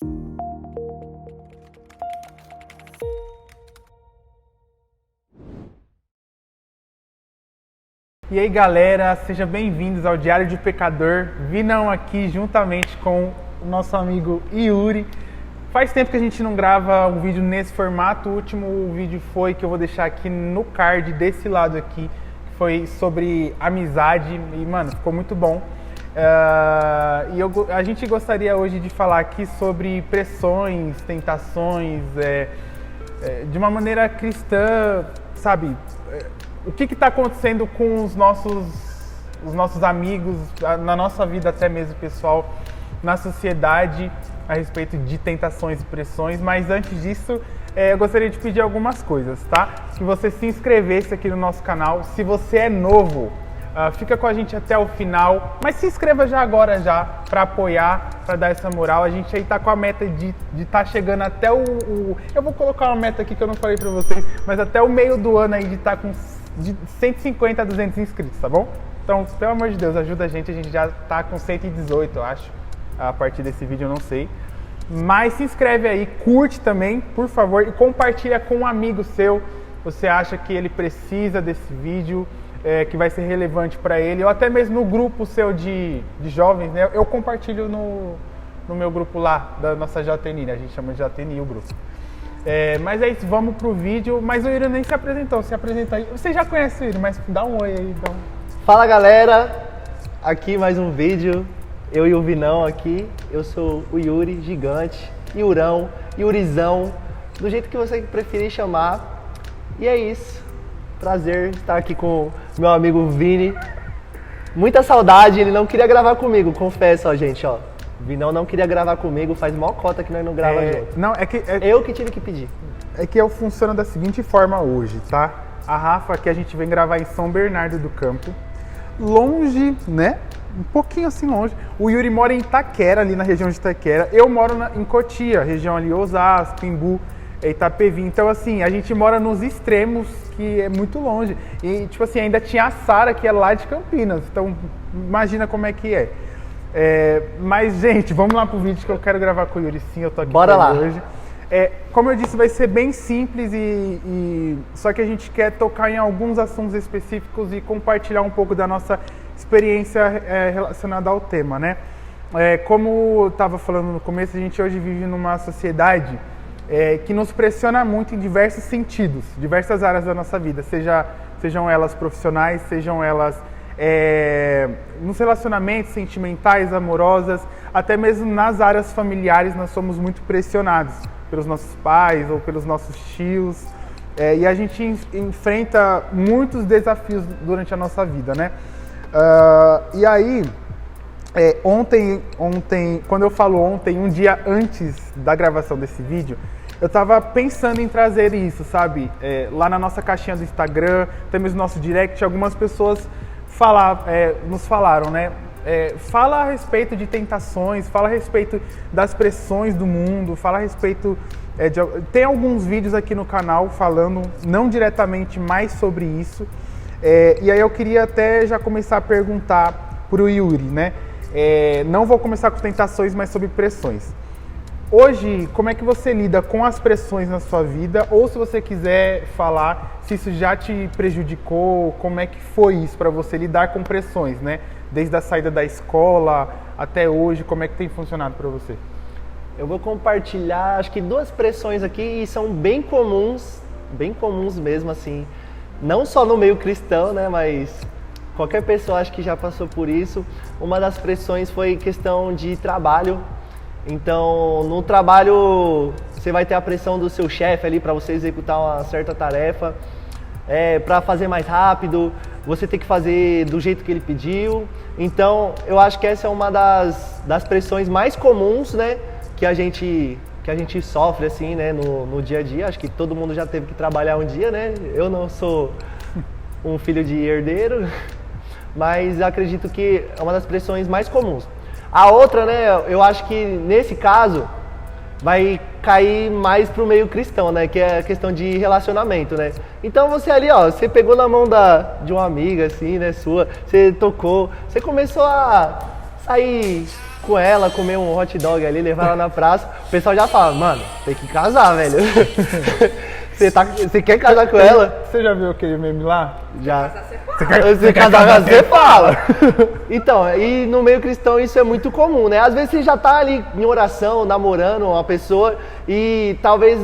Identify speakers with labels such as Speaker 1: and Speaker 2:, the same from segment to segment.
Speaker 1: E aí galera, sejam bem-vindos ao Diário de Pecador. Vinão aqui juntamente com o nosso amigo Yuri. Faz tempo que a gente não grava um vídeo nesse formato. O último vídeo foi, que eu vou deixar aqui no card desse lado aqui, foi sobre amizade e, mano, ficou muito bom. A gente gostaria hoje de falar aqui sobre pressões, tentações, de uma maneira cristã, sabe? O que está acontecendo com os nossos amigos, na nossa vida até mesmo pessoal, na sociedade, a respeito de tentações e pressões. Mas antes disso, eu gostaria de pedir algumas coisas, tá? Que você se inscrevesse aqui no nosso canal. Se você é novo, fica com a gente até o final, mas se inscreva já agora para apoiar, para dar essa moral. A gente aí tá com a meta de estar chegando até eu vou colocar uma meta aqui que eu não falei para vocês, mas até o meio do ano aí de estar com de 150 a 200 inscritos, tá bom? Então, pelo amor de Deus, ajuda a gente já tá com 118, eu acho, a partir desse vídeo, eu não sei. Mas se inscreve aí, curte também, por favor, e compartilha com um amigo seu. Você acha que ele precisa desse vídeo, que vai ser relevante para ele, ou até mesmo no grupo seu de jovens, né? Eu compartilho no meu grupo lá, da nossa JTNI, né? A gente chama de JTNI o grupo. Mas é isso, vamos pro vídeo. Mas o Yuri nem se apresentou, se apresenta aí. Você já conhece o Yuri, mas dá um oi aí.
Speaker 2: Fala galera, aqui mais um vídeo, eu e o Vinão aqui. Eu sou o Yuri, gigante, Yurão, Yurizão, do jeito que você preferir chamar. E é isso, prazer estar aqui com meu amigo Vini. Muita saudade, ele não queria gravar comigo, confesso, ó gente, ó. Vinão não queria gravar comigo, faz mó cota que nós não grava junto.
Speaker 1: Não,
Speaker 2: eu que tive que pedir.
Speaker 1: É que eu funciono da seguinte forma hoje, tá? A Rafa aqui a gente vem gravar em São Bernardo do Campo, longe, né? Um pouquinho assim longe. O Yuri mora em Itaquera, ali na região de Itaquera. Eu moro em Cotia, região ali, Osasco, Imbu, Itapevi. Então assim, a gente mora nos extremos, que é muito longe. E tipo assim, ainda tinha a Sara, que é lá de Campinas. Então imagina como é que é. Mas, gente, vamos lá pro vídeo que eu quero gravar com o Yuri, sim, eu tô aqui
Speaker 2: Bora lá.
Speaker 1: Hoje. Como eu disse, vai ser bem simples só que a gente quer tocar em alguns assuntos específicos e compartilhar um pouco da nossa experiência relacionada ao tema, né? Como eu estava falando no começo, a gente hoje vive numa sociedade que nos pressiona muito em diversos sentidos, diversas áreas da nossa vida, sejam elas profissionais, sejam elas nos relacionamentos sentimentais, amorosas, até mesmo nas áreas familiares. Nós somos muito pressionados pelos nossos pais ou pelos nossos tios, e a gente enfrenta muitos desafios durante a nossa vida, né? E aí, ontem, quando eu falo ontem, um dia antes da gravação desse vídeo, eu estava pensando em trazer isso, sabe? Lá na nossa caixinha do Instagram, temos no nosso direct, algumas pessoas nos falaram, né? Fala a respeito de tentações, fala a respeito das pressões do mundo, fala a respeito tem alguns vídeos aqui no canal falando não diretamente mais sobre isso. E aí eu queria até já começar a perguntar pro Yuri, né? Não vou começar com tentações, mas sobre pressões. Hoje, como é que você lida com as pressões na sua vida? Ou se você quiser falar se isso já te prejudicou, como é que foi isso para você lidar com pressões, né? Desde a saída da escola até hoje, como é que tem funcionado para você?
Speaker 2: Eu vou compartilhar, acho que duas pressões aqui, e são bem comuns mesmo, assim. Não só no meio cristão, né? Mas qualquer pessoa acho que já passou por isso. Uma das pressões foi questão de trabalho. Então, no trabalho, você vai ter a pressão do seu chefe ali para você executar uma certa tarefa, para fazer mais rápido, você tem que fazer do jeito que ele pediu. Então, eu acho que essa é uma das pressões mais comuns, né, que a gente sofre assim, né, no dia a dia. Acho que todo mundo já teve que trabalhar um dia, né? Eu não sou um filho de herdeiro, mas acredito que é uma das pressões mais comuns. A outra, né, eu acho que nesse caso vai cair mais pro meio cristão, né, que é a questão de relacionamento, né. Então você ali, ó, você pegou na mão de uma amiga, assim, né, sua, você tocou, você começou a sair com ela, comer um hot dog ali, levar ela na praça, o pessoal já fala, mano, tem que casar, velho. Você quer casar com ela?
Speaker 1: Você já viu aquele meme lá?
Speaker 2: Já.
Speaker 1: Você casar, você fala.
Speaker 2: Então, e no meio cristão isso é muito comum, né? Às vezes você já tá ali em oração, namorando uma pessoa e talvez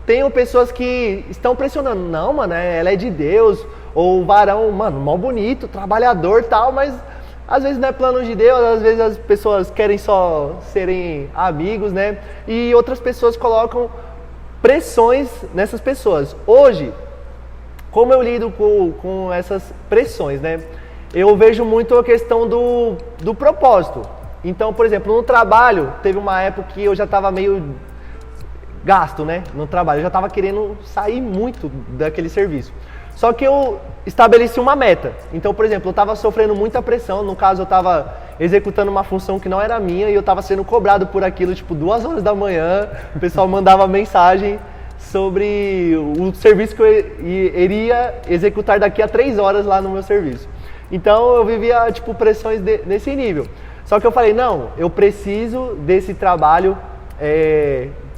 Speaker 2: tenham pessoas que estão pressionando. Não, mano, ela é de Deus. Ou o varão, mano, mó bonito, trabalhador e tal, mas às vezes não é plano de Deus, às vezes as pessoas querem só serem amigos, né? E outras pessoas colocam pressões nessas pessoas. Hoje, como eu lido com essas pressões, né? Eu vejo muito a questão do propósito. Então, por exemplo, no trabalho, teve uma época que eu já estava meio gasto, né? No trabalho, eu já estava querendo sair muito daquele serviço. Só que eu estabeleci uma meta. Então, por exemplo, eu estava sofrendo muita pressão. No caso, eu estava executando uma função que não era minha e eu estava sendo cobrado por aquilo, tipo, 2 horas da manhã. O pessoal mandava mensagem sobre o serviço que eu iria executar daqui a 3 horas lá no meu serviço. Então, eu vivia, tipo, pressões nesse nível. Só que eu falei, não, eu preciso desse trabalho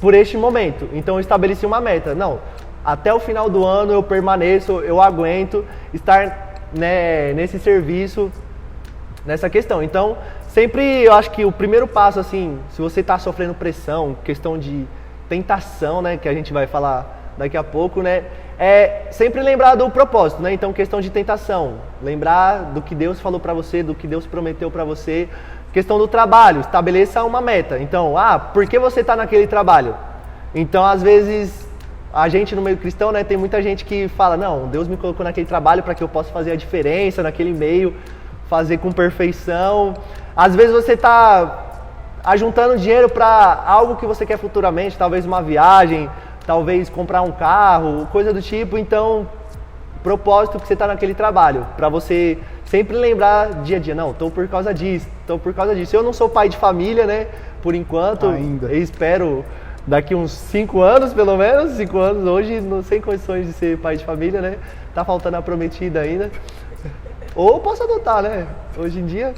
Speaker 2: por este momento. Então, eu estabeleci uma meta. Não, até o final do ano eu permaneço, eu aguento estar, né, nesse serviço, nessa questão. Então, sempre eu acho que o primeiro passo, assim, se você está sofrendo pressão, questão de tentação, né, que a gente vai falar daqui a pouco, né, é sempre lembrar do propósito, né? Então, questão de tentação, lembrar do que Deus falou para você, do que Deus prometeu para você. Questão do trabalho, estabeleça uma meta. Então, por que você está naquele trabalho? Então, às vezes, a gente no meio cristão, né, tem muita gente que fala, não, Deus me colocou naquele trabalho para que eu possa fazer a diferença naquele meio, fazer com perfeição. Às vezes você está ajuntando dinheiro para algo que você quer futuramente, talvez uma viagem, talvez comprar um carro, coisa do tipo. Então, propósito que você está naquele trabalho, para você sempre lembrar dia a dia, não, estou por causa disso, estou por causa disso. Eu não sou pai de família, né, por enquanto,
Speaker 1: ainda.
Speaker 2: Eu espero daqui uns 5 anos, pelo menos, 5 anos hoje, não sem condições de ser pai de família, né, tá faltando a prometida ainda. Ou posso adotar, né, hoje em dia,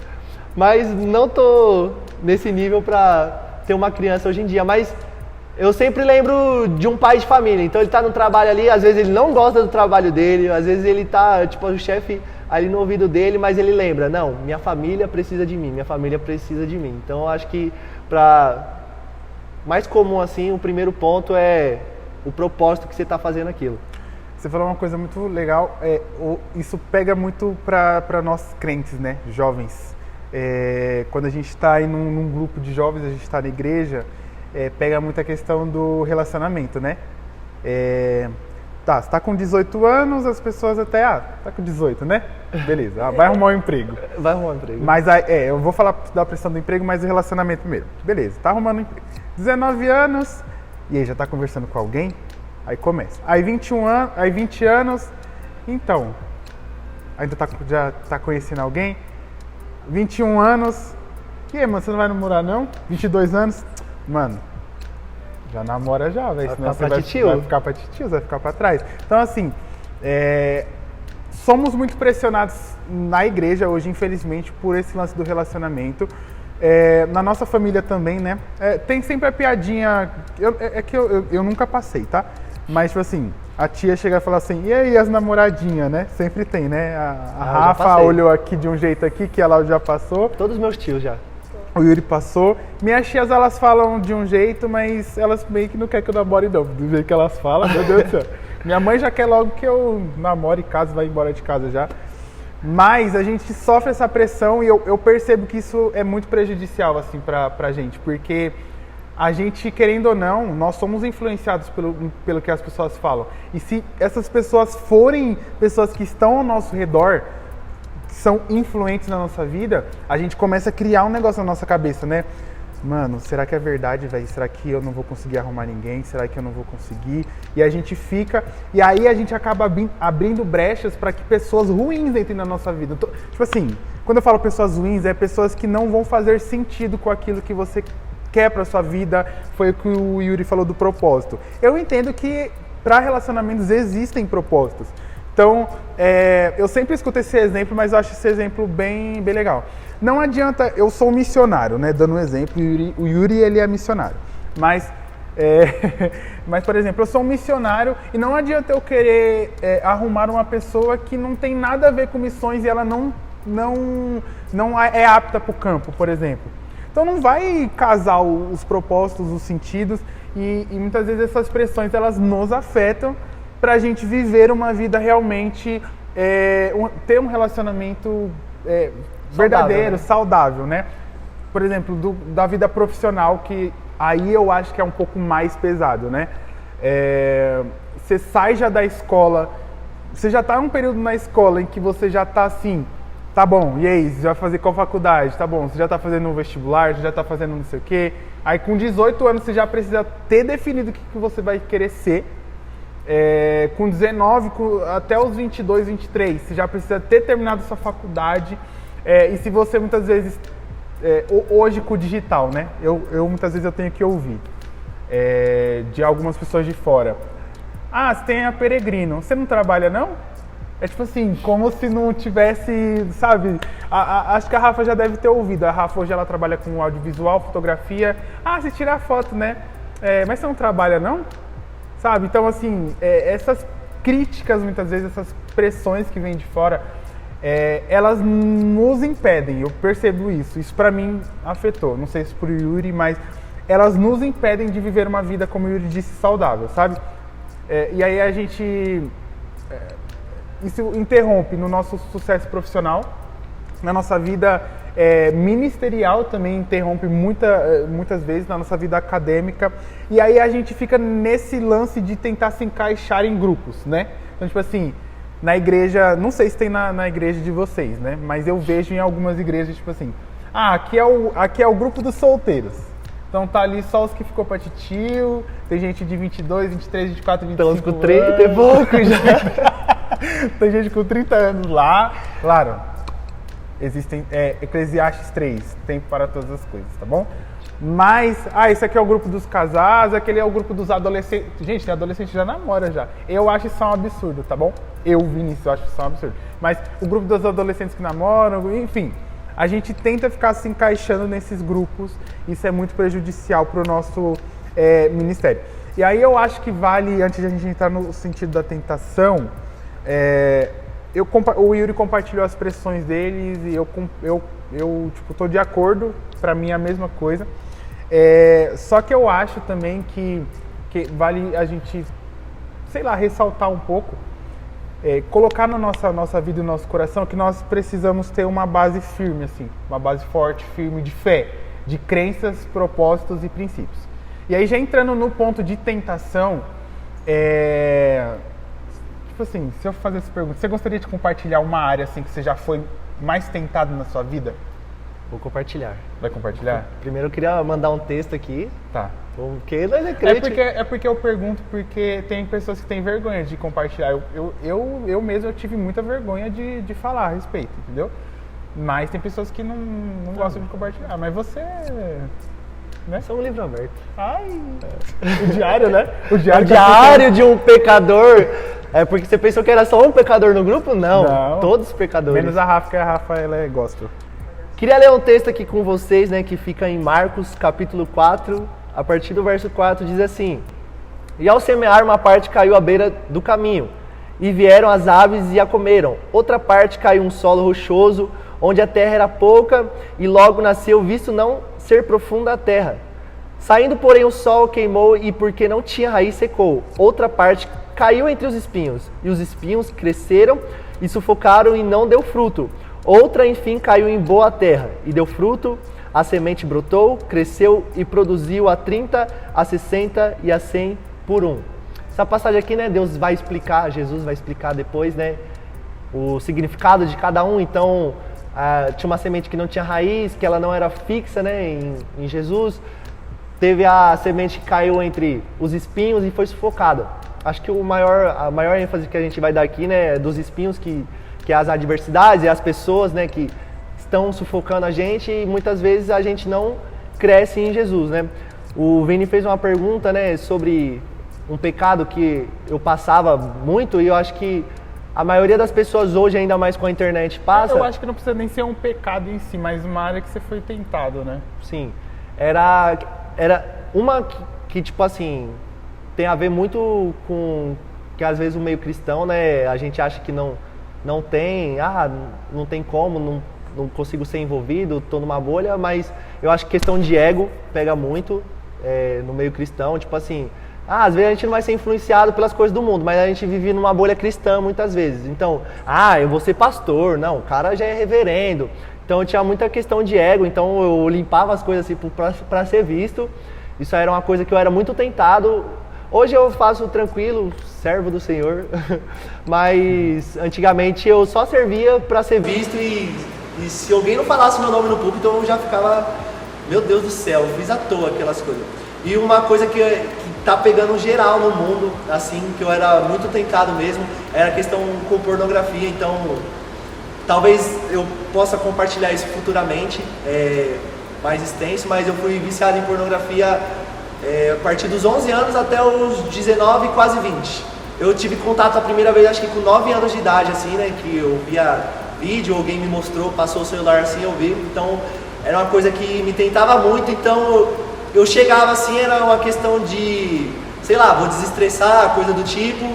Speaker 2: mas não tô nesse nível para ter uma criança hoje em dia, mas eu sempre lembro de um pai de família. Então ele tá no trabalho ali, às vezes ele não gosta do trabalho dele, às vezes ele tá, tipo, o chefe ali no ouvido dele, mas ele lembra, não, minha família precisa de mim, minha família precisa de mim. Então eu acho que mais comum assim, o primeiro ponto é o propósito que você está fazendo aquilo.
Speaker 1: Você falou uma coisa muito legal, isso pega muito para nós crentes, né, jovens. Quando a gente está aí num grupo de jovens, a gente está na igreja, pega muito a questão do relacionamento, né? Tá, você tá com 18 anos, as pessoas até, tá com 18, né? Beleza, vai arrumar um emprego.
Speaker 2: Vai arrumar um emprego.
Speaker 1: Mas, eu vou falar da pressão do emprego, mas o relacionamento primeiro. Beleza, tá arrumando um emprego. 19 anos, e aí já tá conversando com alguém? Aí começa. Aí 21 anos, aí 20 anos, então, ainda já tá conhecendo alguém? 21 anos, e aí, mano, você não vai namorar não? 22 anos, mano, já namora já, velho, senão você vai ficar pra titio, vai ficar pra trás. Então, assim, somos muito pressionados na igreja hoje, infelizmente, por esse lance do relacionamento. Na nossa família também, né? Tem sempre a piadinha, que eu nunca passei, tá? Mas, tipo assim, a tia chega e fala assim, e aí as namoradinhas, né? Sempre tem, né? A Rafa olhou aqui de um jeito aqui, que ela já passou.
Speaker 2: Todos os meus tios já.
Speaker 1: O Yuri passou. Minhas tias, elas falam de um jeito, mas elas meio que não querem que eu namore não. Do jeito que elas falam, meu Deus do céu. Minha mãe já quer logo que eu namore em casa, vai embora de casa já. Mas a gente sofre essa pressão e eu percebo que isso é muito prejudicial, assim, pra gente. Porque a gente, querendo ou não, nós somos influenciados pelo que as pessoas falam. E se essas pessoas forem pessoas que estão ao nosso redor, são influentes na nossa vida, a gente começa a criar um negócio na nossa cabeça, né? Mano, será que é verdade, velho? Será que eu não vou conseguir arrumar ninguém? Será que eu não vou conseguir? E a gente fica... E aí a gente acaba abrindo brechas para que pessoas ruins entrem na nossa vida. Tipo assim, quando eu falo pessoas ruins, é pessoas que não vão fazer sentido com aquilo que você quer para sua vida. Foi o que o Yuri falou do propósito. Eu entendo que para relacionamentos existem propósitos. Então, eu sempre escuto esse exemplo, mas eu acho esse exemplo bem legal. Não adianta, eu sou missionário, né? Dando um exemplo, o Yuri ele é missionário. Mas, mas, por exemplo, eu sou um missionário e não adianta eu querer arrumar uma pessoa que não tem nada a ver com missões e ela não é apta para o campo, por exemplo. Então não vai casar os propósitos, os sentidos e muitas vezes essas pressões elas nos afetam para a gente viver uma vida realmente, ter um relacionamento verdadeiro, saudável, né? Por exemplo, da vida profissional, que aí eu acho que é um pouco mais pesado, né? Você sai já da escola, você já está num período na escola em que você já está assim, tá bom, e aí, você vai fazer qual faculdade? Tá bom, você já está fazendo um vestibular, você já está fazendo não sei o quê. Aí com 18 anos você já precisa ter definido o que você vai querer ser. Com 19, até os 22, 23, você já precisa ter terminado sua faculdade. E se você muitas vezes, hoje com o digital, né? Muitas vezes eu tenho que ouvir de algumas pessoas de fora. Ah, você tem a Peregrino, você não trabalha não? É tipo assim, como se não tivesse, sabe? Acho que a Rafa já deve ter ouvido. A Rafa hoje ela trabalha com audiovisual, fotografia. Ah, você tira foto, né? Mas você não trabalha não? Sabe? Então assim, essas críticas muitas vezes, essas pressões que vêm de fora, elas nos impedem, eu percebo isso. Isso pra mim afetou, não sei se pro Yuri, mas elas nos impedem de viver uma vida, como o Yuri disse, saudável, sabe? E aí a gente... isso interrompe no nosso sucesso profissional, na nossa vida ministerial também interrompe muitas vezes, na nossa vida acadêmica. E aí a gente fica nesse lance de tentar se encaixar em grupos, né? Então, tipo assim, na igreja, não sei se tem na igreja de vocês, né? Mas eu vejo em algumas igrejas, tipo assim, aqui é o grupo dos solteiros. Então tá ali só os que ficou pra titio, tem gente de 22, 23, 24, 25 anos.
Speaker 2: Então, com 30 e pouco já.
Speaker 1: Tem gente com 30 anos lá. Claro, existem Eclesiastes 3, tempo para todas as coisas, tá bom? Mas, esse aqui é o grupo dos casados, aquele é o grupo dos adolescentes. Gente, tem adolescente que já namora já. Eu acho isso um absurdo, tá bom? Eu, Vinícius, eu acho isso um absurdo. Mas o grupo dos adolescentes que namoram, enfim, a gente tenta ficar se encaixando nesses grupos. Isso é muito prejudicial para o nosso ministério. E aí eu acho que vale, antes de a gente entrar no sentido da tentação, o Yuri compartilhou as pressões deles e eu tipo, tô de acordo, para mim é a mesma coisa. Só que eu acho também que vale a gente, sei lá, ressaltar um pouco, colocar na nossa vida e no nosso coração que nós precisamos ter uma base firme, assim, uma base forte, firme de fé, de crenças, propósitos e princípios. E aí já entrando no ponto de tentação, tipo assim, se eu fazer essa pergunta, você gostaria de compartilhar uma área assim que você já foi mais tentado na sua vida?
Speaker 2: Vou compartilhar.
Speaker 1: Vai compartilhar?
Speaker 2: Primeiro eu queria mandar um texto aqui.
Speaker 1: Tá.
Speaker 2: Porque nós é crente.
Speaker 1: É porque eu pergunto, porque tem pessoas que têm vergonha de compartilhar. Eu mesmo tive muita vergonha de falar a respeito, entendeu? Mas tem pessoas que não gostam de compartilhar. Mas você... né?
Speaker 2: Só um livro aberto.
Speaker 1: Ai! O diário, né?
Speaker 2: O diário de um pecador. Porque você pensou que era só um pecador no grupo? Não. Todos os pecadores.
Speaker 1: Menos a Rafa, que a Rafa ela é gospel.
Speaker 2: Queria ler um texto aqui com vocês, né, que fica em Marcos, capítulo 4, a partir do verso 4, diz assim: E ao semear, uma parte caiu à beira do caminho, e vieram as aves e a comeram. Outra parte caiu em um solo rochoso, onde a terra era pouca, e logo nasceu, visto não ser profunda a terra. Saindo, porém, o sol queimou, e porque não tinha raiz, secou. Outra parte caiu entre os espinhos, e os espinhos cresceram e sufocaram, e não deu fruto. Outra, enfim, caiu em boa terra e deu fruto, a semente brotou, cresceu e produziu a 30, a 60 e a 100 por um. Essa passagem aqui, né, Deus vai explicar, Jesus vai explicar depois, né, o significado de cada um. Então, tinha uma semente que não tinha raiz, que ela não era fixa, né, em Jesus. Teve a semente que caiu entre os espinhos e foi sufocada. Acho que a maior ênfase que a gente vai dar aqui, né, é dos espinhos, que é as adversidades e as pessoas, né, que estão sufocando a gente, e muitas vezes a gente não cresce em Jesus, né? O Vini fez uma pergunta, né, sobre um pecado que eu passava muito, e eu acho que a maioria das pessoas hoje, ainda mais com a internet, passa...
Speaker 1: Eu acho que não precisa nem ser um pecado em si, mas uma área que você foi tentado, né?
Speaker 2: Sim. Era uma que, tipo assim, tem a ver muito com... Que às vezes o meio cristão, né? A gente acha que não tem... não tem como, não consigo ser envolvido, tô numa bolha, mas eu acho que questão de ego pega muito no meio cristão. Tipo assim, às vezes a gente não vai ser influenciado pelas coisas do mundo, mas a gente vive numa bolha cristã muitas vezes. Então, eu vou ser pastor. Não, o cara já é reverendo. Então eu tinha muita questão de ego, então eu limpava as coisas assim para ser visto. Isso era uma coisa que eu era muito tentado. Hoje eu faço tranquilo, servo do Senhor, mas antigamente eu só servia para ser visto e se alguém não falasse meu nome no púlpito eu já ficava, meu Deus do céu, fiz à toa aquelas coisas. E uma coisa que tá pegando geral no mundo, assim, que eu era muito tentado mesmo, era a questão com pornografia. Então talvez eu possa compartilhar isso futuramente, mais extenso, mas eu fui viciado em pornografia a partir dos 11 anos até os 19, quase 20. Eu tive contato a primeira vez, acho que com 9 anos de idade, assim, né, que eu via vídeo, alguém me mostrou, passou o celular assim, eu vi. Então era uma coisa que me tentava muito, então eu chegava assim, era uma questão de, sei lá, vou desestressar, coisa do tipo.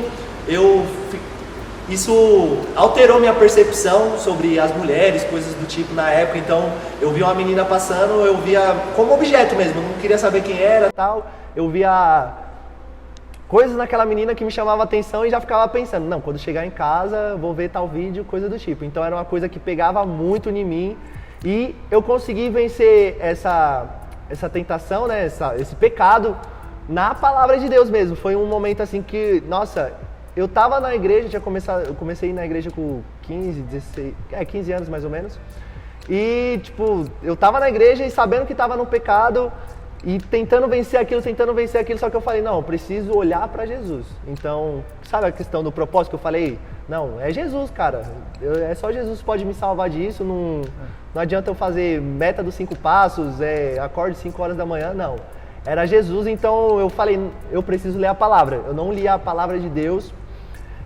Speaker 2: Isso alterou minha percepção sobre as mulheres, coisas do tipo na época. Então eu via uma menina passando, eu via como objeto mesmo, não queria saber quem era, tal. Eu via coisas naquela menina que me chamava a atenção e já ficava pensando, não, quando chegar em casa vou ver tal vídeo, coisa do tipo. Então era uma coisa que pegava muito em mim e eu consegui vencer essa tentação, né, esse pecado na palavra de Deus mesmo. Foi um momento assim que, nossa, eu tava na igreja, eu comecei a ir na igreja com 15 anos mais ou menos. E, tipo, eu tava na igreja e sabendo que tava no pecado e tentando vencer aquilo, só que eu falei, não, eu preciso olhar pra Jesus. Então, sabe a questão do propósito que eu falei? Não, é Jesus, cara. É só Jesus que pode me salvar disso. Não adianta eu fazer meta dos 5 passos, acorde 5 horas da manhã, não. Era Jesus, então eu falei, eu preciso ler a palavra. Eu não li a palavra de Deus.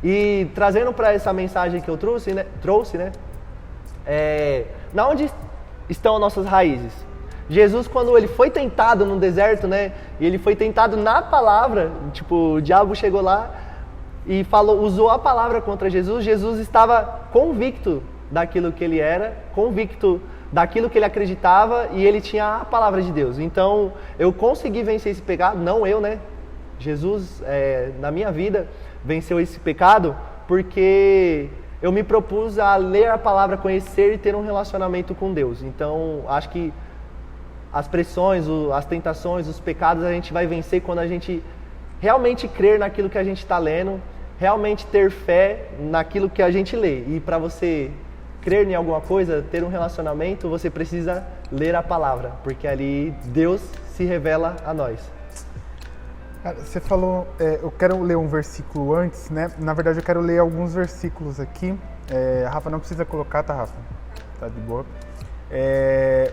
Speaker 2: E trazendo para essa mensagem que eu trouxe, né? Na onde estão as nossas raízes? Jesus, quando ele foi tentado no deserto, né? E ele foi tentado na palavra, tipo, o diabo chegou lá e usou a palavra contra Jesus. Jesus estava convicto daquilo que ele era, convicto daquilo que ele acreditava e ele tinha a palavra de Deus. Então, eu consegui vencer esse pecado, não eu, né? Jesus, na minha vida, venceu esse pecado porque eu me propus a ler a palavra, conhecer e ter um relacionamento com Deus. Então, acho que as pressões, as tentações, os pecados a gente vai vencer quando a gente realmente crer naquilo que a gente está lendo, realmente ter fé naquilo que a gente lê. E para você crer em alguma coisa, ter um relacionamento, você precisa ler a palavra, porque ali Deus se revela a nós.
Speaker 1: Cara, você falou, eu quero ler um versículo antes, né? Na verdade, eu quero ler alguns versículos aqui. Rafa, não precisa colocar, tá, Rafa? Tá de boa.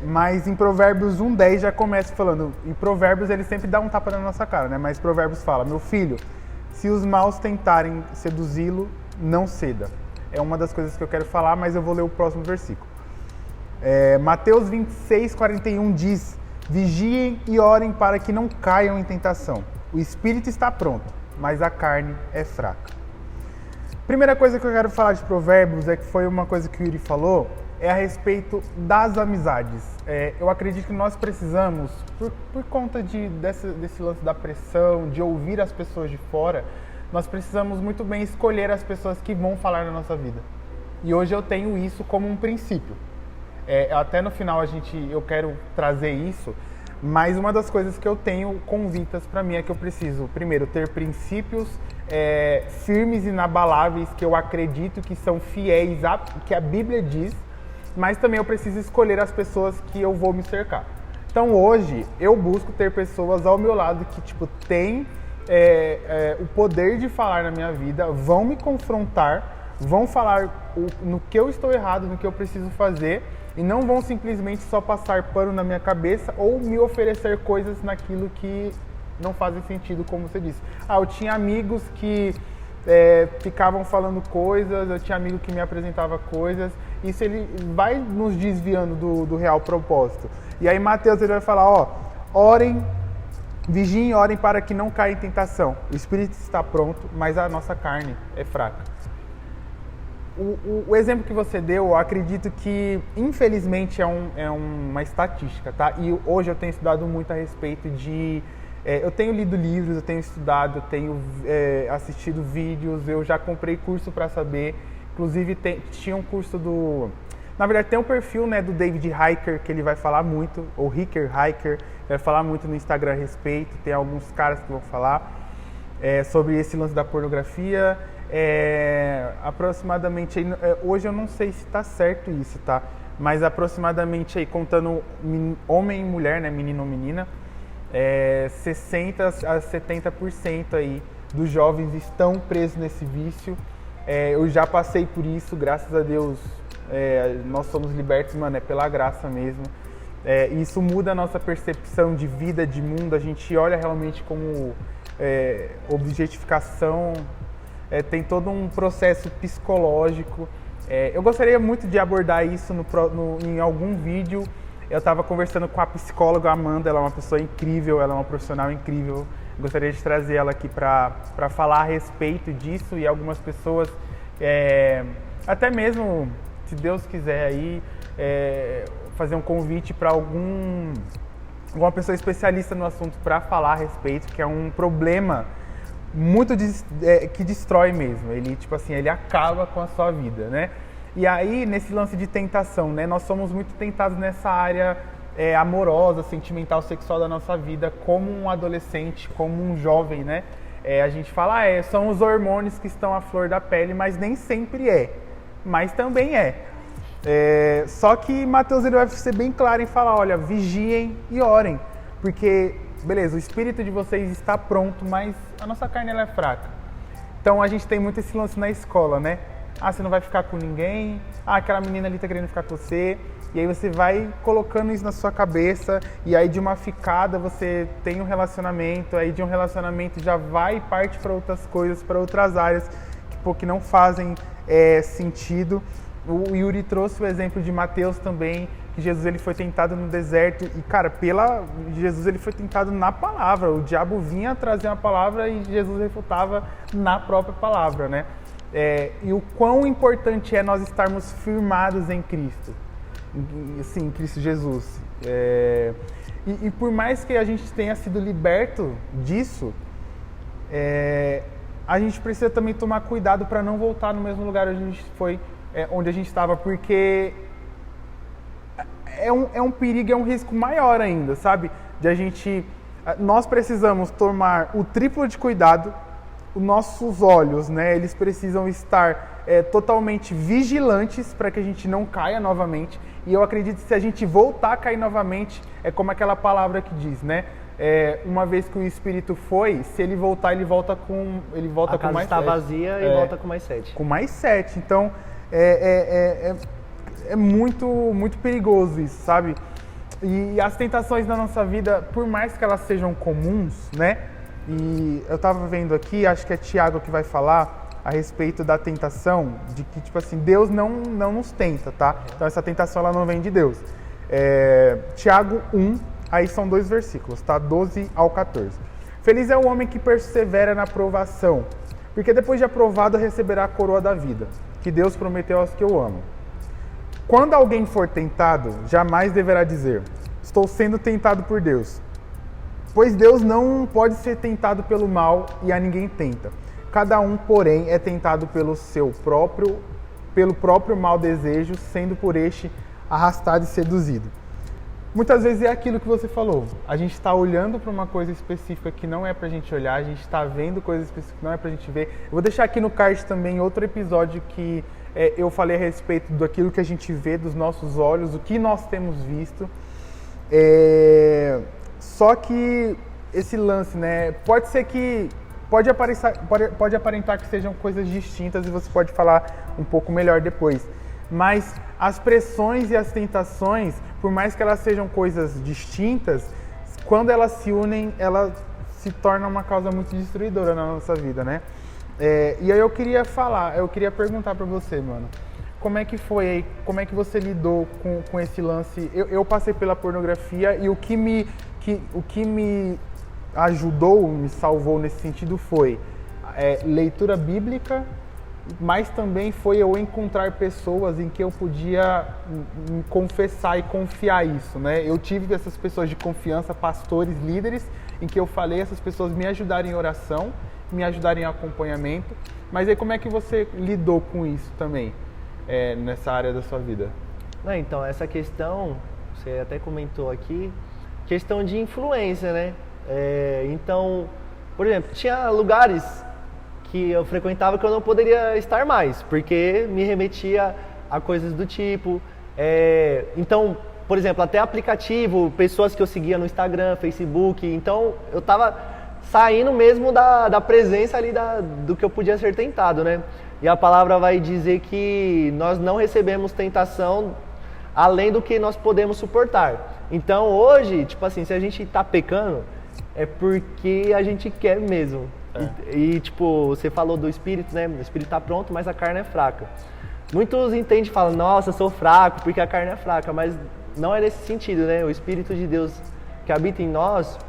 Speaker 1: Mas em Provérbios 1:10 já começa falando. Em Provérbios ele sempre dá um tapa na nossa cara, né? Mas Provérbios fala: meu filho, se os maus tentarem seduzi-lo, não ceda. É uma das coisas que eu quero falar, mas eu vou ler o próximo versículo. Mateus 26:41 diz: vigiem e orem para que não caiam em tentação. O espírito está pronto, mas a carne é fraca. Primeira coisa que eu quero falar de Provérbios que foi uma coisa que o Yuri falou, é a respeito das amizades. Eu acredito que nós precisamos, por conta desse lance da pressão, de ouvir as pessoas de fora, nós precisamos muito bem escolher as pessoas que vão falar na nossa vida. E hoje eu tenho isso como um princípio. Até no final eu quero trazer isso, mas uma das coisas que eu tenho convictas para mim é que eu preciso, primeiro, ter princípios firmes e inabaláveis, que eu acredito que são fiéis ao que a Bíblia diz, mas também eu preciso escolher as pessoas que eu vou me cercar. Então hoje eu busco ter pessoas ao meu lado que têm o poder de falar na minha vida, vão me confrontar, vão falar no que eu estou errado, no que eu preciso fazer, e não vão simplesmente só passar pano na minha cabeça ou me oferecer coisas naquilo que não fazem sentido, como você disse. Eu tinha amigos que ficavam falando coisas, eu tinha amigo que me apresentava coisas, isso ele vai nos desviando do real propósito. E aí Mateus ele vai falar, ó, orem, vigiem e orem para que não caia em tentação. O espírito está pronto, mas a nossa carne é fraca. O exemplo que você deu, eu acredito que, infelizmente, é uma estatística, tá? E hoje eu tenho estudado muito a respeito de... eu tenho lido livros, eu tenho estudado, eu tenho assistido vídeos, eu já comprei curso para saber. Inclusive, tinha um curso do... Na verdade, tem um perfil, né, do David Hiker, que ele vai falar muito, ou Hiker, vai falar muito no Instagram a respeito. Tem alguns caras que vão falar sobre esse lance da pornografia. Aproximadamente, hoje eu não sei se está certo isso, tá? Mas aproximadamente, aí, contando homem e mulher, né, menino ou menina, 60% a 70% aí dos jovens estão presos nesse vício. Eu já passei por isso, graças a Deus, nós somos libertos, mano, é pela graça mesmo. Isso muda a nossa percepção de vida, de mundo, a gente olha realmente como objetificação, tem todo um processo psicológico. Eu gostaria muito de abordar isso em algum vídeo. Eu estava conversando com a psicóloga Amanda, ela é uma pessoa incrível, ela é uma profissional incrível. Gostaria de trazer ela aqui para falar a respeito disso e algumas pessoas, até mesmo, se Deus quiser aí, fazer um convite para alguma pessoa especialista no assunto para falar a respeito, que é um problema muito que destrói mesmo. Ele, tipo assim, ele acaba com a sua vida, né? E aí, nesse lance de tentação, né? Nós somos muito tentados nessa área amorosa, sentimental, sexual da nossa vida, como um adolescente, como um jovem, né? A gente fala, são os hormônios que estão à flor da pele, mas nem sempre mas também só que Mateus ele vai ser bem claro em falar, olha, vigiem e orem, porque, beleza, o espírito de vocês está pronto, mas a nossa carne ela é fraca. Então a gente tem muito esse lance na escola, né? Você não vai ficar com ninguém, aquela menina ali tá querendo ficar com você, e aí você vai colocando isso na sua cabeça, e aí de uma ficada você tem um relacionamento, aí de um relacionamento já vai e parte para outras coisas, para outras áreas que não fazem sentido. O Yuri trouxe o exemplo de Mateus também, que Jesus ele foi tentado no deserto, e cara, Jesus ele foi tentado na palavra, o diabo vinha trazer uma palavra e Jesus refutava na própria palavra, né? E o quão importante é nós estarmos firmados em Cristo, em Cristo Jesus. E por mais que a gente tenha sido liberto disso, a gente precisa também tomar cuidado para não voltar no mesmo lugar onde a gente estava, porque é um perigo, é um risco maior ainda, sabe? Nós precisamos tomar o triplo de cuidado. Os nossos olhos, né, eles precisam estar totalmente vigilantes para que a gente não caia novamente. E eu acredito que se a gente voltar a cair novamente, é como aquela palavra que diz, né? Uma vez que o Espírito foi, se ele voltar, ele volta com mais 7. A casa
Speaker 2: está vazia e volta com mais 7.
Speaker 1: Com mais 7. Então, é muito, muito perigoso isso, sabe? E as tentações da nossa vida, por mais que elas sejam comuns, né? E eu tava vendo aqui, acho que é Tiago que vai falar a respeito da tentação, de que, tipo assim, Deus não nos tenta, tá? Então essa tentação, ela não vem de Deus. Tiago 1, aí são 2 versículos, tá? 12 ao 14. Feliz é o homem que persevera na provação, porque depois de aprovado receberá a coroa da vida, que Deus prometeu aos que o amam. Quando alguém for tentado, jamais deverá dizer, estou sendo tentado por Deus. Pois Deus não pode ser tentado pelo mal e a ninguém tenta. Cada um, porém, é tentado pelo próprio mau desejo, sendo por este arrastado e seduzido. Muitas vezes é aquilo que você falou. A gente está olhando para uma coisa específica que não é para a gente olhar, a gente está vendo coisas específicas que não é para a gente ver. Eu vou deixar aqui no card também outro episódio que eu falei a respeito daquilo que a gente vê, dos nossos olhos, o que nós temos visto. Só que esse lance, né, pode aparentar que sejam coisas distintas e você pode falar um pouco melhor depois. Mas as pressões e as tentações, por mais que elas sejam coisas distintas, quando elas se unem, elas se tornam uma causa muito destruidora na nossa vida, né? E aí eu queria perguntar pra você, mano, como é que foi, como é que você lidou com esse lance? Eu passei pela pornografia e o que me ajudou, me salvou nesse sentido foi leitura bíblica, mas também foi eu encontrar pessoas em que eu podia me confessar e confiar isso, né? Eu tive essas pessoas de confiança, pastores, líderes, em que eu falei, essas pessoas me ajudaram em oração, me ajudaram em acompanhamento. Mas aí como é que você lidou com isso também, nessa área da sua vida?
Speaker 2: Então, essa questão, você até comentou aqui, questão de influência, né? Então, por exemplo, tinha lugares que eu frequentava que eu não poderia estar mais, porque me remetia a coisas do tipo. Então, por exemplo, até aplicativo, pessoas que eu seguia no Instagram, Facebook, então eu estava saindo mesmo da presença ali do que eu podia ser tentado, né? E a palavra vai dizer que nós não recebemos tentação além do que nós podemos suportar. Então hoje, tipo assim, se a gente está pecando, é porque a gente quer mesmo. E tipo, você falou do espírito, né? O espírito está pronto, mas a carne é fraca. Muitos entendem e falam, nossa, eu sou fraco porque a carne é fraca, mas não é nesse sentido, né? O Espírito de Deus que habita em nós,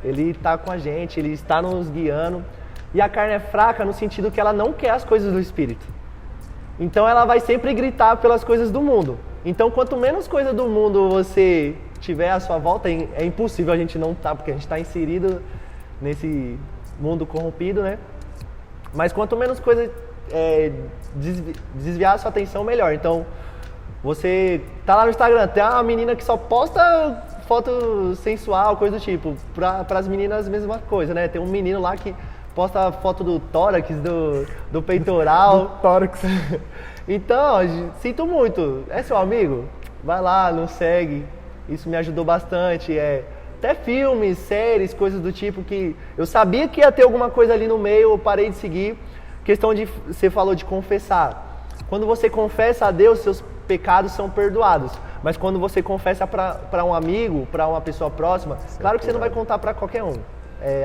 Speaker 2: ele está com a gente, ele está nos guiando. E a carne é fraca no sentido que ela não quer as coisas do Espírito. Então ela vai sempre gritar pelas coisas do mundo. Então quanto menos coisa do mundo você tiver à sua volta, é impossível a gente não estar, porque a gente está inserido nesse mundo corrompido, né? Mas quanto menos coisa desviar a sua atenção, melhor. Então, você tá lá no Instagram, tem uma menina que só posta foto sensual, coisa do tipo. Para as meninas, mesma coisa, né? Tem um menino lá que posta foto do tórax, do peitoral.
Speaker 1: Do tórax.
Speaker 2: Então, sinto muito. É seu amigo? Vai lá, não segue. Isso me ajudou bastante. Até filmes, séries, coisas do tipo que eu sabia que ia ter alguma coisa ali no meio, eu parei de seguir. Questão de, você falou de confessar. Quando você confessa a Deus, seus pecados são perdoados. Mas quando você confessa para um amigo, para uma pessoa próxima, claro que você não vai contar para qualquer um.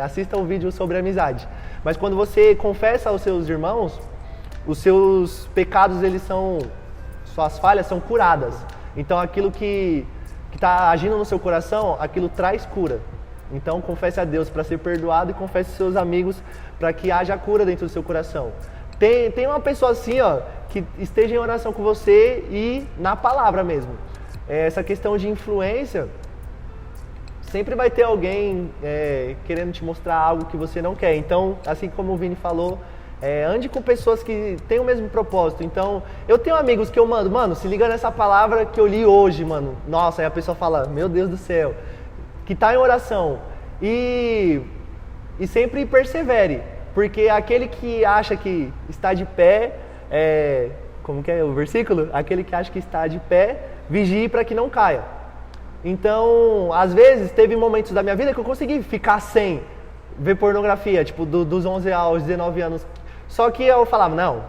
Speaker 2: Assista o vídeo sobre amizade. Mas quando você confessa aos seus irmãos, os seus pecados, suas falhas são curadas. Então aquilo que está agindo no seu coração, aquilo traz cura. Então confesse a Deus para ser perdoado e confesse aos seus amigos para que haja cura dentro do seu coração. Tem uma pessoa assim, ó, que esteja em oração com você e na palavra mesmo. Essa questão de influência, sempre vai ter alguém querendo te mostrar algo que você não quer. Então, assim como o Vini falou, ande com pessoas que têm o mesmo propósito. Então, eu tenho amigos que eu mando, mano, se liga nessa palavra que eu li hoje, mano. Nossa, aí a pessoa fala, meu Deus do céu, que tá em oração. E sempre persevere, porque aquele que acha que está de pé, como que é o versículo? Aquele que acha que está de pé, vigie para que não caia. Então, às vezes, teve momentos da minha vida que eu consegui ficar sem ver pornografia, tipo, dos 11 aos 19 anos. Só que eu falava, não,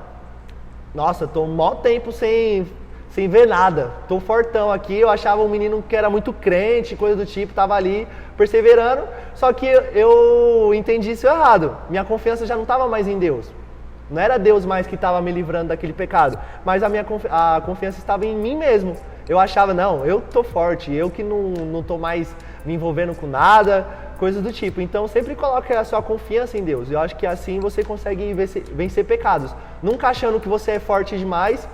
Speaker 2: nossa, tô mó tempo sem ver nada, tô fortão aqui. Eu achava um menino que era muito crente, coisa do tipo, tava ali perseverando. Só que eu entendi isso errado. Minha confiança já não estava mais em Deus. Não era Deus mais que estava me livrando daquele pecado, mas a confiança estava em mim mesmo. Eu achava, não, eu tô forte, eu que não tô mais me envolvendo com nada, coisas do tipo. Então sempre coloque a sua confiança em Deus. Eu acho que assim você consegue vencer pecados. Nunca achando que você é forte demais,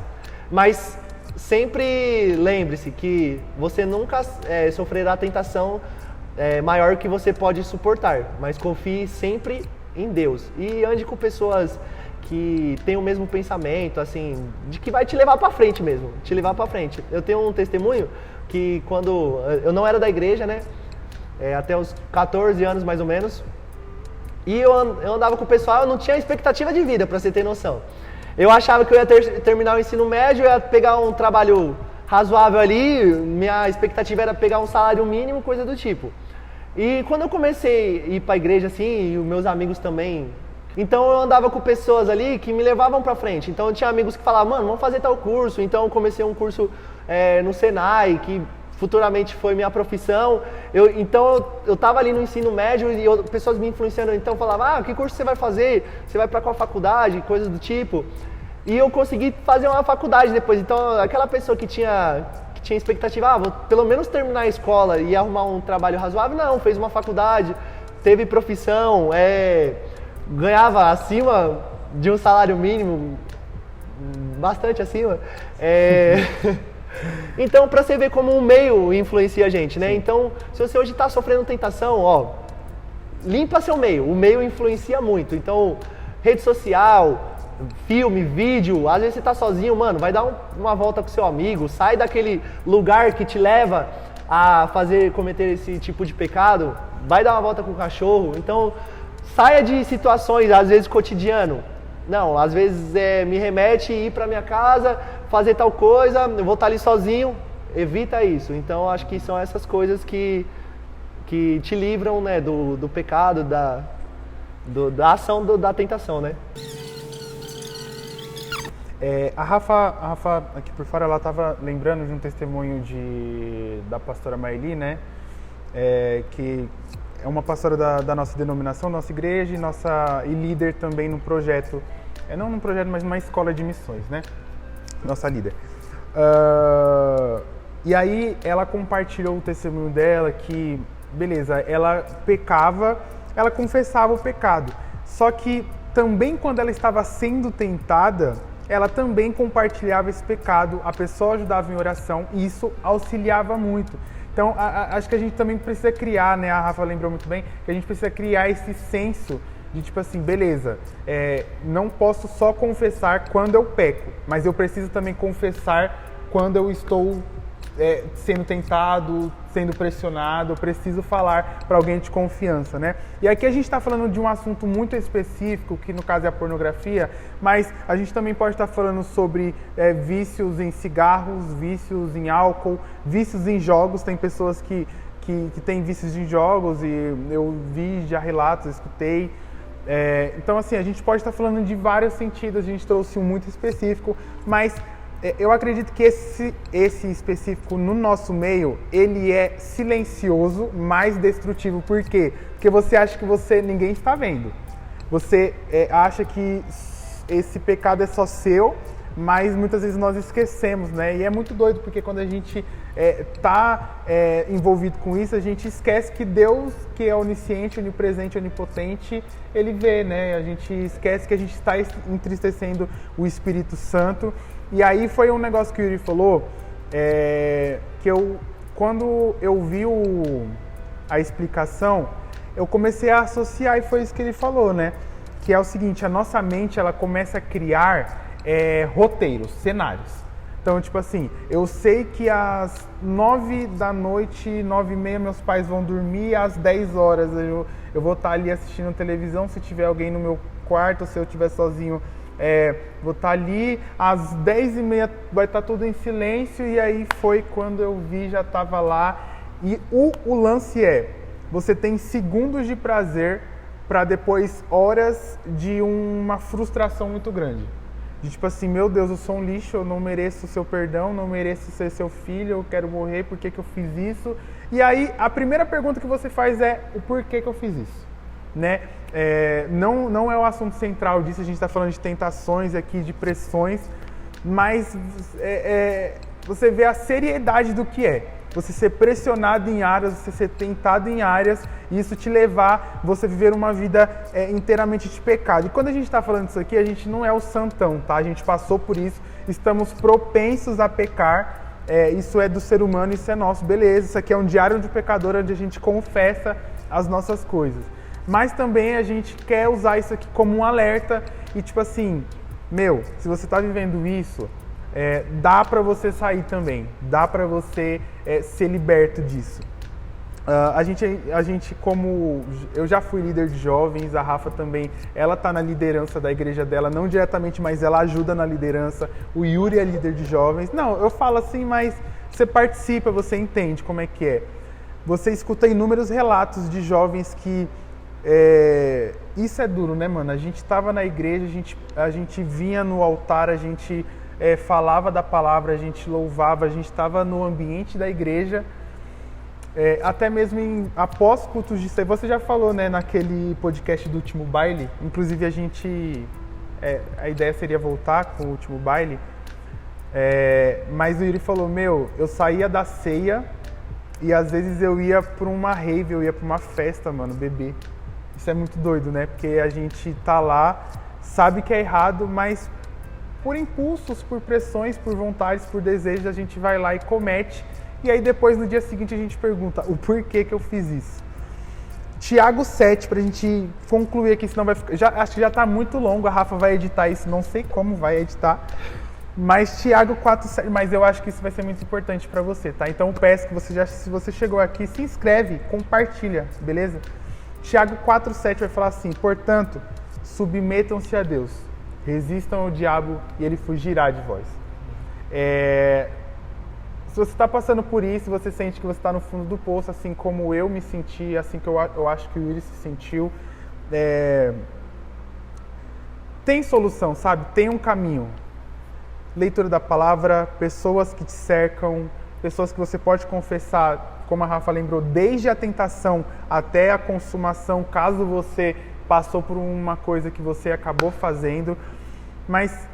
Speaker 2: mas sempre lembre-se que você nunca sofrerá tentação maior que você pode suportar. Mas confie sempre em Deus. E ande com pessoas que tem o mesmo pensamento, assim, de que vai te levar para frente mesmo, te levar para frente. Eu tenho um testemunho que quando eu não era da igreja, né, até os 14 anos mais ou menos, e eu andava com o pessoal, eu não tinha expectativa de vida, para você ter noção. Eu achava que eu ia terminar o ensino médio, eu ia pegar um trabalho razoável ali, minha expectativa era pegar um salário mínimo, coisa do tipo. E quando eu comecei a ir para a igreja assim, e os meus amigos também, então eu andava com pessoas ali que me levavam pra frente. Então eu tinha amigos que falavam, mano, vamos fazer tal curso. Então eu comecei um curso no Senai, que futuramente foi minha profissão. Então eu estava ali no ensino médio e pessoas me influenciando, então falavam, que curso você vai fazer? Você vai para qual faculdade? Coisas do tipo. E eu consegui fazer uma faculdade depois. Então aquela pessoa que tinha expectativa, vou pelo menos terminar a escola e arrumar um trabalho razoável, não, fez uma faculdade, teve profissão, ganhava acima de um salário mínimo, bastante acima. Então, para você ver como o meio influencia a gente, né? Sim. Então, se você hoje está sofrendo tentação, limpa seu meio. O meio influencia muito. Então, rede social, filme, vídeo, às vezes você está sozinho, mano, vai dar uma volta com seu amigo, sai daquele lugar que te leva a cometer esse tipo de pecado, vai dar uma volta com o cachorro. Então, saia de situações, às vezes, cotidiano. Não, às vezes me remete a ir para minha casa, fazer tal coisa, eu vou estar ali sozinho, evita isso. Então, acho que são essas coisas que te livram, né, do pecado, da ação da tentação, né?
Speaker 1: A Rafa, aqui por fora, ela estava lembrando de um testemunho da pastora Maeli, né, que é uma pastora da nossa denominação, nossa igreja e líder também no projeto, não num projeto, mas numa escola de missões, né? Nossa líder. E aí ela compartilhou o testemunho dela que, beleza, ela pecava, ela confessava o pecado. Só que também quando ela estava sendo tentada, ela também compartilhava esse pecado, a pessoa ajudava em oração e isso auxiliava muito. Então, acho que a gente também precisa criar, né? A Rafa lembrou muito bem, que a gente precisa criar esse senso de tipo assim, beleza, não posso só confessar quando eu peco, mas eu preciso também confessar quando eu estou sendo tentado, sendo pressionado, eu preciso falar para alguém de confiança, né? E aqui a gente está falando de um assunto muito específico, que no caso é a pornografia, mas a gente também pode estar falando sobre vícios em cigarros, vícios em álcool, vícios em jogos. Tem pessoas que têm vícios em jogos e eu vi já relatos, escutei. Então assim, a gente pode estar falando de vários sentidos, a gente trouxe um muito específico, mas eu acredito que esse específico no nosso meio, ele é silencioso, mais destrutivo. Por quê? Porque você acha que ninguém está vendo. Você acha que esse pecado é só seu, mas muitas vezes nós esquecemos, né? E é muito doido, porque quando a gente está envolvido com isso, a gente esquece que Deus, que é onisciente, onipresente, onipotente, Ele vê, né? A gente esquece que a gente está entristecendo o Espírito Santo. E aí foi um negócio que o Yuri falou, que quando eu vi a explicação, eu comecei a associar e foi isso que ele falou, né? Que é o seguinte, a nossa mente, ela começa a criar roteiros, cenários. Então, tipo assim, eu sei que às 9 da noite, 9h30, meus pais vão dormir, às 10 horas eu vou estar ali assistindo televisão, se tiver alguém no meu quarto, se eu estiver sozinho, vou estar ali, às 10h30 vai estar tudo em silêncio, e aí foi quando eu vi, já estava lá. E o lance você tem segundos de prazer para depois horas de uma frustração muito grande. De tipo assim, meu Deus, eu sou um lixo, eu não mereço o seu perdão, não mereço ser seu filho, eu quero morrer, por que eu fiz isso? E aí, a primeira pergunta que você faz é, o porquê que eu fiz isso? Né? Não é o assunto central disso, a gente está falando de tentações aqui, de pressões, mas você vê a seriedade do que é. Você ser pressionado em áreas, você ser tentado em áreas, e isso te levar, você viver uma vida inteiramente de pecado. E quando a gente está falando disso aqui, a gente não é o santão, tá? A gente passou por isso, estamos propensos a pecar, isso é do ser humano, isso é nosso, beleza. Isso aqui é um diário de pecador, onde a gente confessa as nossas coisas. Mas também a gente quer usar isso aqui como um alerta e tipo assim, se você está vivendo isso, dá para você sair também, dá para você ser liberto disso. A gente, como eu já fui líder de jovens, a Rafa também, ela está na liderança da igreja dela, não diretamente, mas ela ajuda na liderança. O Yuri é líder de jovens. Não, eu falo assim, mas você participa, você entende como é que é. Você escuta inúmeros relatos de jovens que isso é duro, né, mano? A gente estava na igreja, a gente vinha no altar, a gente falava da palavra, a gente louvava, a gente estava no ambiente da igreja, até mesmo após cultos de ceia. Você já falou, né, naquele podcast do último baile, inclusive a ideia seria voltar com o último baile, mas o Yuri falou, eu saía da ceia e às vezes eu ia para uma rave, eu ia para uma festa, mano, beber. Isso é muito doido, né? Porque a gente tá lá, sabe que é errado, mas por impulsos, por pressões, por vontades, por desejos, a gente vai lá e comete. E aí depois, no dia seguinte, a gente pergunta o porquê que eu fiz isso. Tiago 7, pra gente concluir aqui, senão vai ficar... acho que já tá muito longo, a Rafa vai editar isso, não sei como vai editar. Mas Tiago 4,7, mas eu acho que isso vai ser muito importante para você, tá? Então peço que se você chegou aqui, se inscreve, compartilha, beleza? Tiago 4,7 vai falar assim, portanto, submetam-se a Deus, resistam ao diabo e ele fugirá de vós. Se você está passando por isso, você sente que você está no fundo do poço, assim como eu me senti, assim que eu acho que o Yuri se sentiu, tem solução, sabe? Tem um caminho. Leitura da palavra, pessoas que te cercam, pessoas que você pode confessar, como a Rafa lembrou, desde a tentação até a consumação, caso você passou por uma coisa que você acabou fazendo. Mas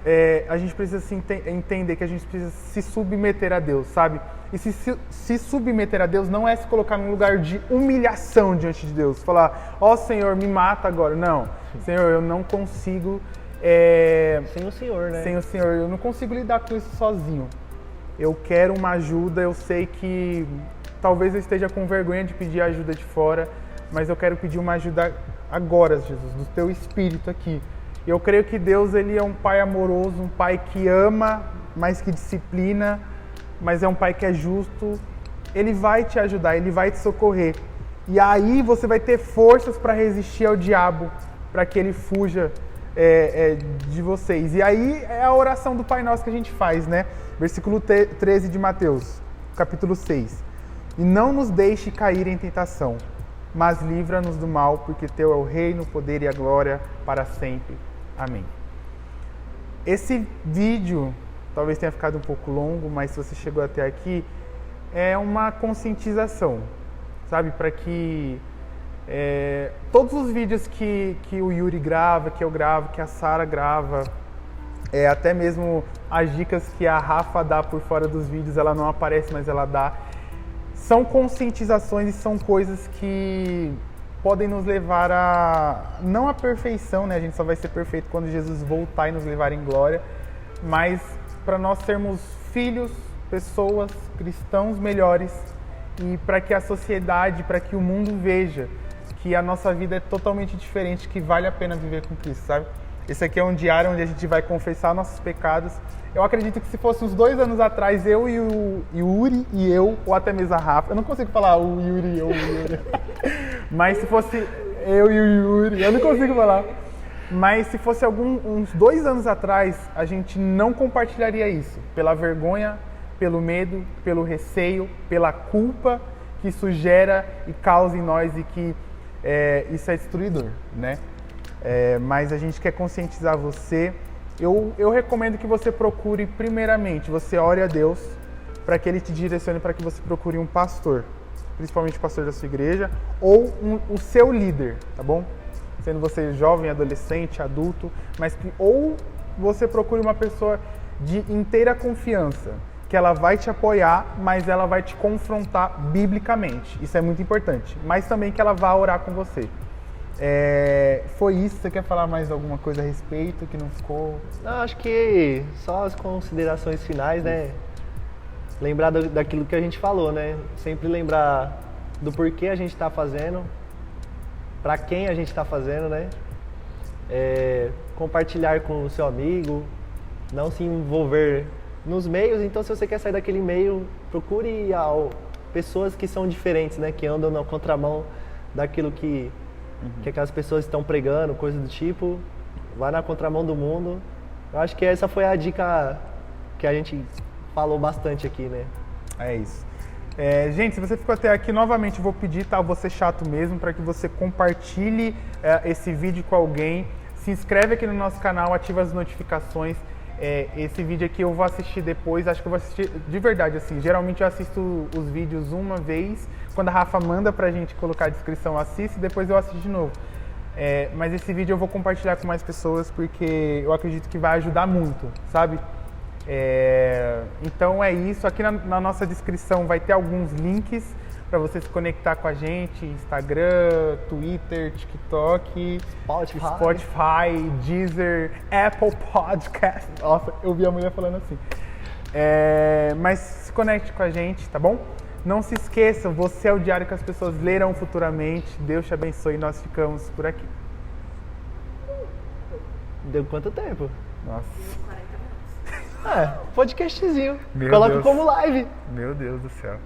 Speaker 1: a gente precisa entender que a gente precisa se submeter a Deus, sabe? E se submeter a Deus não é se colocar num lugar de humilhação diante de Deus. Falar, Senhor, me mata agora. Não, Senhor, eu não consigo...
Speaker 2: sem o Senhor, né?
Speaker 1: Sem o Senhor, eu não consigo lidar com isso sozinho. Eu quero uma ajuda, eu sei que talvez eu esteja com vergonha de pedir ajuda de fora, mas eu quero pedir uma ajuda agora, Jesus, do Teu Espírito aqui. Eu creio que Deus, Ele é um Pai amoroso, um Pai que ama, mas que disciplina, mas é um Pai que é justo. Ele vai te ajudar, Ele vai te socorrer. E aí você vai ter forças para resistir ao diabo, para que ele fuja de vocês. E aí é a oração do Pai Nosso que a gente faz, né? Versículo 13 de Mateus, capítulo 6. E não nos deixe cair em tentação, mas livra-nos do mal, porque Teu é o reino, o poder e a glória para sempre. Amém. Esse vídeo talvez tenha ficado um pouco longo, mas se você chegou até aqui, é uma conscientização, sabe? Para que todos os vídeos que o Yuri grava, que eu gravo, que a Sara grava, até mesmo as dicas que a Rafa dá por fora dos vídeos, ela não aparece, mas ela dá, são conscientizações e são coisas que podem nos levar não à perfeição, né? A gente só vai ser perfeito quando Jesus voltar e nos levar em glória, mas para nós sermos filhos, pessoas, cristãos melhores, e para que a sociedade, para que o mundo veja que a nossa vida é totalmente diferente, que vale a pena viver com Cristo, sabe? Esse aqui é um diário onde a gente vai confessar nossos pecados. Eu acredito que se fosse uns 2 anos atrás, eu e o Yuri e eu, ou até mesmo a Rafa, eu não consigo falar o Yuri e eu, o Yuri. Mas se fosse eu e o Yuri, eu não consigo falar. Mas se fosse uns 2 anos atrás, a gente não compartilharia isso. Pela vergonha, pelo medo, pelo receio, pela culpa que isso gera e causa em nós e que isso é destruidor, né? Mas a gente quer conscientizar você. Eu recomendo que você procure, primeiramente, você ore a Deus para que Ele te direcione, para que você procure um pastor, principalmente o pastor da sua igreja, ou o seu líder, tá bom? Sendo você jovem, adolescente, adulto, mas ou você procure uma pessoa de inteira confiança, que ela vai te apoiar, mas ela vai te confrontar biblicamente. Isso é muito importante. Mas também que ela vá orar com você. Foi isso? Você quer falar mais alguma coisa a respeito que não ficou?
Speaker 2: Não, acho que só as considerações finais, né? Lembrar daquilo que a gente falou, né? Sempre lembrar do porquê a gente está fazendo, para quem a gente está fazendo, né? Compartilhar com o seu amigo, não se envolver nos meios. Então, se você quer sair daquele meio, procure pessoas que são diferentes, né? Que andam na contramão daquilo que aquelas pessoas estão pregando, coisa do tipo. Vai na contramão do mundo. Eu acho que essa foi a dica que a gente falou bastante aqui, né?
Speaker 1: É isso. Gente, se você ficou até aqui, novamente vou pedir, tá? Eu vou ser chato mesmo, para que você compartilhe esse vídeo com alguém. Se inscreve aqui no nosso canal, ativa as notificações. esse vídeo aqui eu vou assistir depois, acho que eu vou assistir de verdade, assim. Geralmente eu assisto os vídeos uma vez, quando a Rafa manda pra gente colocar a descrição, eu assisto e depois eu assisto de novo. Mas esse vídeo eu vou compartilhar com mais pessoas porque eu acredito que vai ajudar muito, sabe? Então é isso, aqui na nossa descrição vai ter alguns links para você se conectar com a gente, Instagram, Twitter, TikTok, Spotify, Deezer, Apple Podcast. Nossa, eu vi a mulher falando assim. Mas se conecte com a gente, tá bom? Não se esqueça, você é o diário que as pessoas lerão futuramente. Deus te abençoe e nós ficamos por aqui.
Speaker 2: Deu quanto tempo?
Speaker 1: Nossa.
Speaker 3: 40 minutos.
Speaker 2: Podcastzinho.
Speaker 1: Meu
Speaker 2: Coloca
Speaker 1: Deus.
Speaker 2: como live.
Speaker 1: Meu Deus do céu.